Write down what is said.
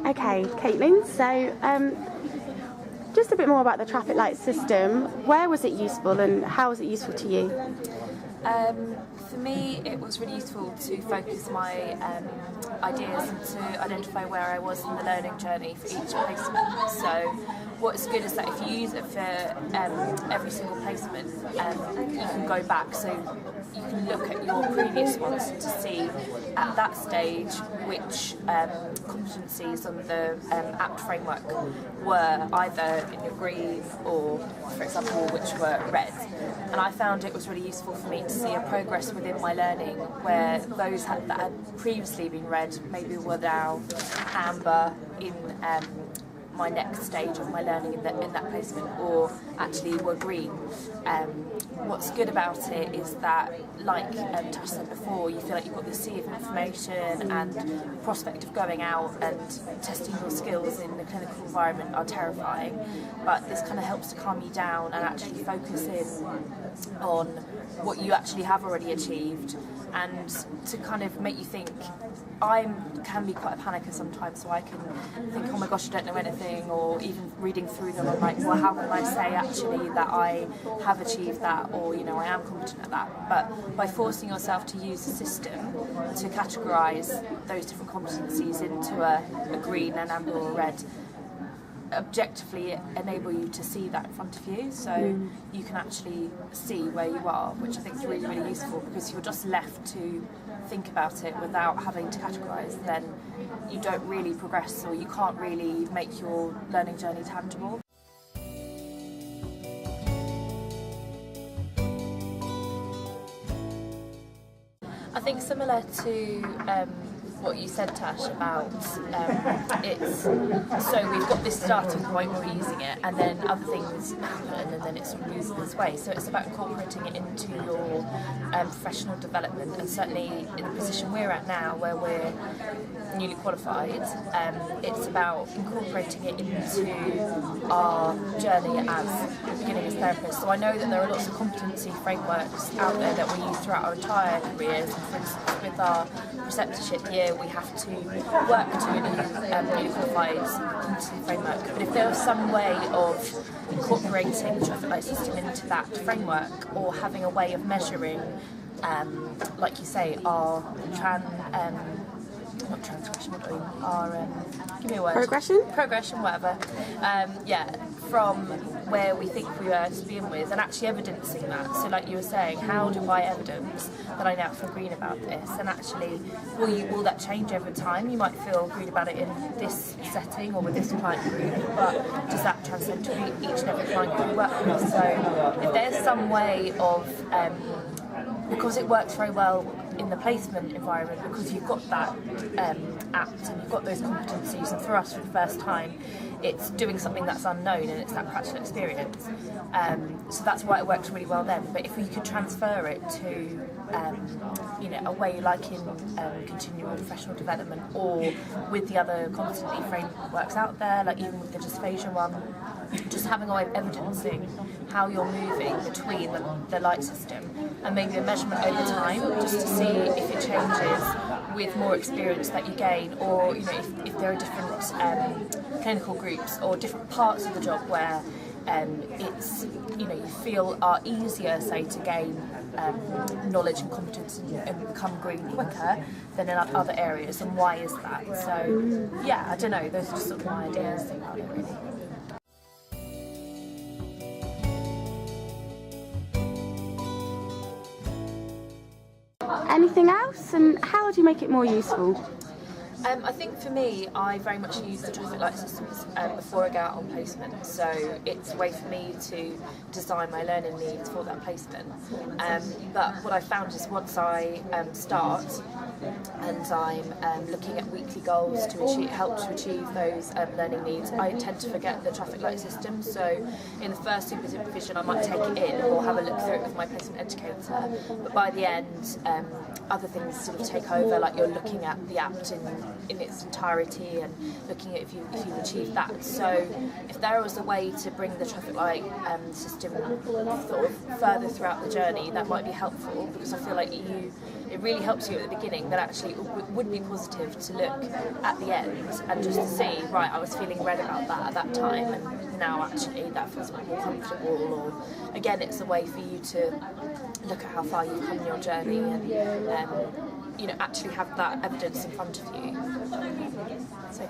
Okay, Caitlin, so just a bit more about the traffic light system. Where was it useful and how was it useful to you? For me, it was really useful to focus my ideas and to identify where I was in the learning journey for each placement. So what's good is that if you use it for every single placement, you can go back, so you can look at your previous ones to see at that stage which competencies on the APT framework were either in your green or, for example, which were red. And I found it was really useful for me to see a progress within my learning where those that had previously been red maybe were now amber in my next stage of my learning in that placement, or actually were green. What's good about it is that, like Tash said before, you feel like you've got this sea of information, and the prospect of going out and testing your skills in the clinical environment are terrifying, but this kind of helps to calm you down and actually focus in on what you actually have already achieved, and to kind of make you think. I can be quite a panicker sometimes, so I can think, oh my gosh, I don't know anything, or even reading through them, I'm like, well, how can I say actually that I have achieved that, or, you know, I am competent at that? But by forcing yourself to use a system to categorise those different competencies into a green, an amber or a red, objectively enable you to see that in front of you, so you can actually see where you are, which I think is really, really useful, because you're just left to think about it without having to categorise, then you don't really progress, or you can't really make your learning journey tangible. I think similar to what you said, Tash, about it's so we've got this starting point where we're using it, and then other things happen, and then it sort of loses its way. So it's about incorporating it into your professional development, and certainly in the position we're at now, where we're newly qualified, it's about incorporating it into our journey as beginning as therapists. So I know that there are lots of competency frameworks out there that we use throughout our entire careers. And for instance, with our preceptorship year, we have to work to a newly qualified competency framework. But if there was some way of incorporating the traffic light system into that framework, or having a way of measuring, like you say, our not transgression, give me a word. Progression, whatever. From where we think we were to begin with, and actually evidencing that. So like you were saying, how do I evidence that I now feel green about this? And actually, will that change over time? You might feel green about it in this setting or with this client group, but does that transcend to each and every client group we work with? So if there's some way of, because it works very well in the placement environment, because you've got that apt and you've got those competencies, and for us for the first time it's doing something that's unknown, and it's that practical experience, so that's why it works really well then. But if we could transfer it to a way like in continual professional development, or with the other competency frameworks out there, like even with the dysphagia one, just having a way of evidencing how you're moving between the light system, and maybe a measurement over time, just to see if it changes with more experience that you gain, or if there are different clinical groups or different parts of the job where it's you feel are easier, say, to gain knowledge and competence and become green quicker than in other areas, and why is that? So yeah, I don't know, those are just sort of my ideas about it, really. Anything else, and how do you make it more useful? I think for me, I very much use the traffic light systems before I go out on placement, so it's a way for me to design my learning needs for that placement. But what I found is once I start and I'm looking at weekly goals to help to achieve those learning needs, I tend to forget the traffic light system. So in the first supervision I might take it in or have a look through it with my placement educator, but by the end other things sort of take over, like you're looking at the apt in in its entirety and looking at if you've achieved that. So if there was a way to bring the traffic light system sort of further throughout the journey, that might be helpful, because I feel like it really helps you at the beginning, but actually it would be positive to look at the end and just to see, right, I was feeling red about that at that time, and now actually that feels a bit more comfortable. Or again, it's a way for you to look at how far you've come in your journey and actually have that evidence in front of you. So